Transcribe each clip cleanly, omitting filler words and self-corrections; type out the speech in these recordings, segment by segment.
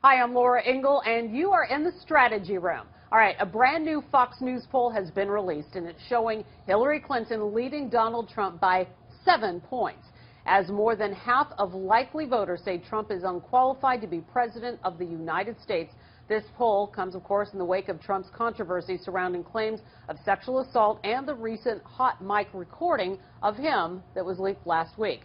Hi, I'm Laura Ingle, and you are in the strategy room. All right, a brand new Fox News poll has been released, and it's showing Hillary Clinton leading Donald Trump by 7 points, as more than half of likely voters say Trump is unqualified to be president of the United States. This poll comes, of course, in the wake of Trump's controversy surrounding claims of sexual assault and the recent hot mic recording of him that was leaked last week.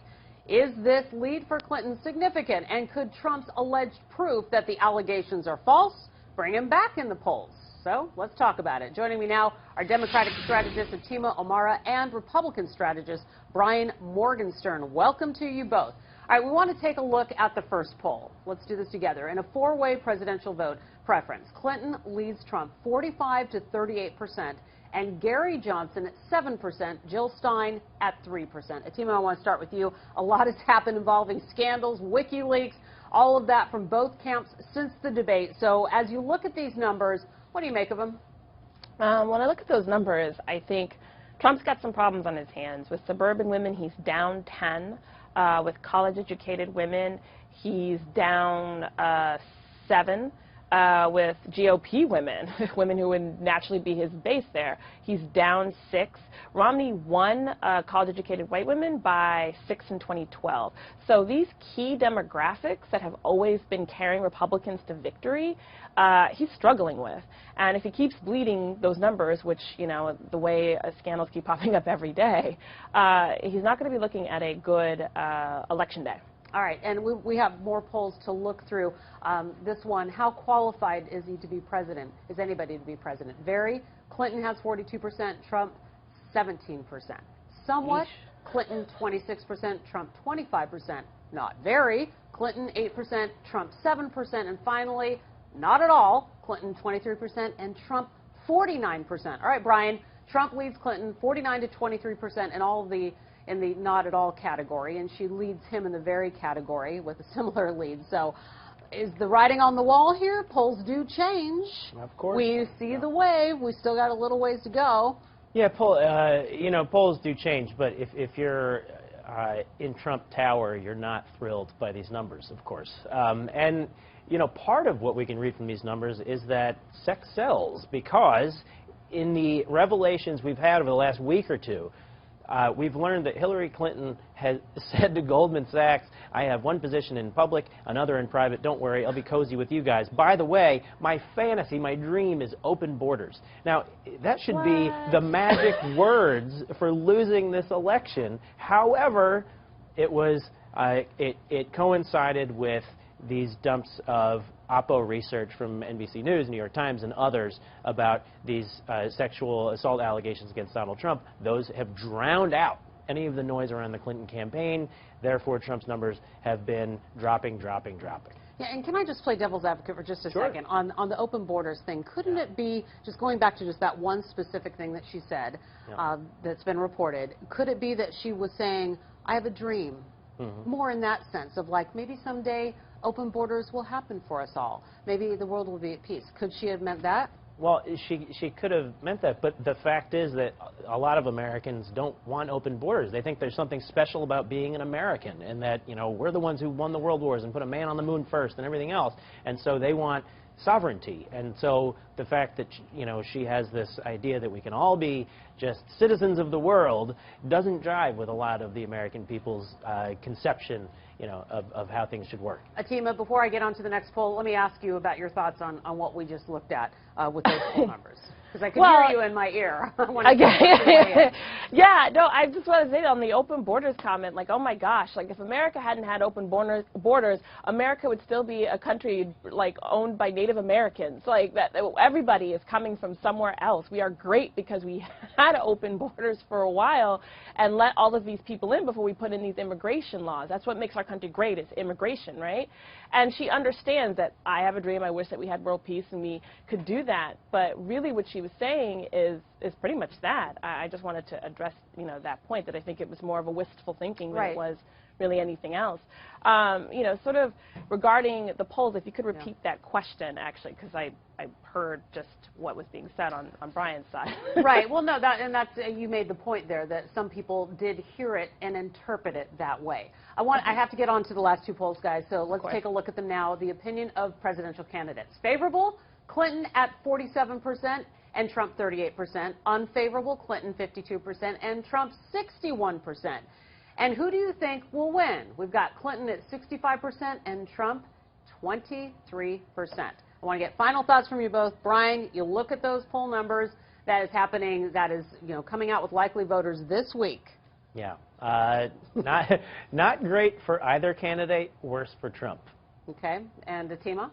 Is this lead for Clinton significant, and could Trump's alleged proof that the allegations are false bring him back in the polls? So let's talk about it. Joining me now are Democratic strategist Fatima O'Mara and Republican strategist Brian Morgenstern. Welcome to you both. All right, we want to take a look at the first poll. Let's do this together. In a four-way presidential vote preference, Clinton leads Trump 45 to 38%, and Gary Johnson at 7%, Jill Stein at 3%. Fatima, I want to start with you. A lot has happened involving scandals, WikiLeaks, all of that from both camps since the debate. So as you look at these numbers, what do you make of them? When I look at those numbers, I think Trump's got some problems on his hands. With suburban women, he's down 10. With college-educated women, he's down 7. With GOP women, women who would naturally be his base there, he's down 6. Romney won college-educated white women by 6 in 2012. So these key demographics that have always been carrying Republicans to victory, he's struggling with. And if he keeps bleeding those numbers, which, you know, the way scandals keep popping up every day, he's not going to be looking at a good election day. All right, and we have more polls to look through. This one, how qualified is he to be president? Is anybody to be president? Very. Clinton has 42%, Trump 17%. Somewhat. Eesh. Clinton 26%, Trump 25%. Not very. Clinton 8%, Trump 7%. And finally, not at all. Clinton 23% and Trump 49%. All right, Brian, Trump leads Clinton 49 to 23% in all of the not at all category, and she leads him in the very category with a similar lead. So is the writing on the wall here? Polls do change. Of course. We see the wave. We still got a little ways to go. Yeah, polls do change, but if you're in Trump Tower, you're not thrilled by these numbers, of course. And, you know, part of what we can read from these numbers is that sex sells, because in the revelations we've had over the last week or two, we've learned that Hillary Clinton has said to Goldman Sachs, I have one position in public, another in private. Don't worry, I'll be cozy with you guys. By the way, my fantasy, my dream is open borders. Now, that should be the magic words for losing this election. However, it was it coincided with these dumps of Oppo research from NBC News, New York Times, and others about these sexual assault allegations against Donald Trump. Those have drowned out any of the noise around the Clinton campaign. Therefore, Trump's numbers have been dropping. Yeah, and can I just play devil's advocate for just a Sure. second on the open borders thing? Couldn't it be, just going back to just that one specific thing that she said that's been reported, could it be that she was saying, I have a dream? More in that sense of like, maybe someday open borders will happen for us all. Maybe the world will be at peace. Could she have meant that? Well, she could have meant that, but the fact is that a lot of Americans don't want open borders. They think there's something special about being an American, and that, you know, we're the ones who won the world wars and put a man on the moon first and everything else. And so they want sovereignty. And so the fact that, you know, she has this idea that we can all be just citizens of the world doesn't jive with a lot of the American people's conception, you know, of how things should work. Fatima, before I get on to the next poll, let me ask you about your thoughts on what we just looked at with those poll numbers. Because I can hear you in my ear. Yeah, no, I just want to say on the open borders comment, like, oh my gosh, like if America hadn't had open borders, America would still be a country like owned by Native Americans. Like that, everybody is coming from somewhere else. We are great because we had open borders for a while and let all of these people in before we put in these immigration laws. That's what makes our country great, is immigration, right? And she understands that I have a dream. I wish that we had world peace and we could do that. But really what she she was saying is pretty much that. I just wanted to address, that point, that I think it was more of a wistful thinking than it was really anything else. Sort of regarding the polls, if you could repeat that question, actually, because I heard just what was being said on Brian's side. Right. Well, no, that's you made the point there that some people did hear it and interpret it that way. I have to get on to the last two polls, guys, so let's take a look at them now. The opinion of presidential candidates. Favorable, Clinton at 47% and Trump 38%. Unfavorable, Clinton 52% and Trump 61%. And who do you think will win? We've got Clinton at 65% and Trump 23%. I want to get final thoughts from you both. Brian, you look at those poll numbers. That is happening. That is, coming out with likely voters this week. Yeah. Not great for either candidate. Worse for Trump. Okay. And Atima?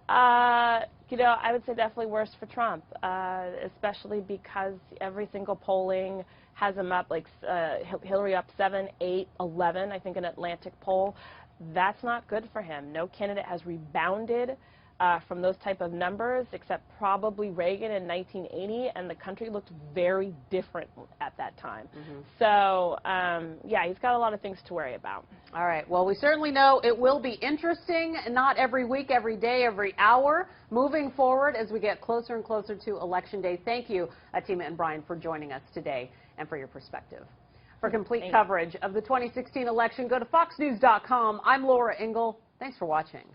I would say definitely worse for Trump, especially because every single polling has him up, like Hillary up 7, 8, 11, I think an Atlantic poll. That's not good for him. No candidate has rebounded from those type of numbers, except probably Reagan in 1980, and the country looked very different at that time. So, yeah, he's got a lot of things to worry about. All right. Well, we certainly know it will be interesting, not every week, every day, every hour, moving forward as we get closer and closer to Election Day. Thank you, Atima and Brian, for joining us today and for your perspective. For complete coverage of the 2016 election, go to foxnews.com. I'm Laura Ingle. Thanks for watching.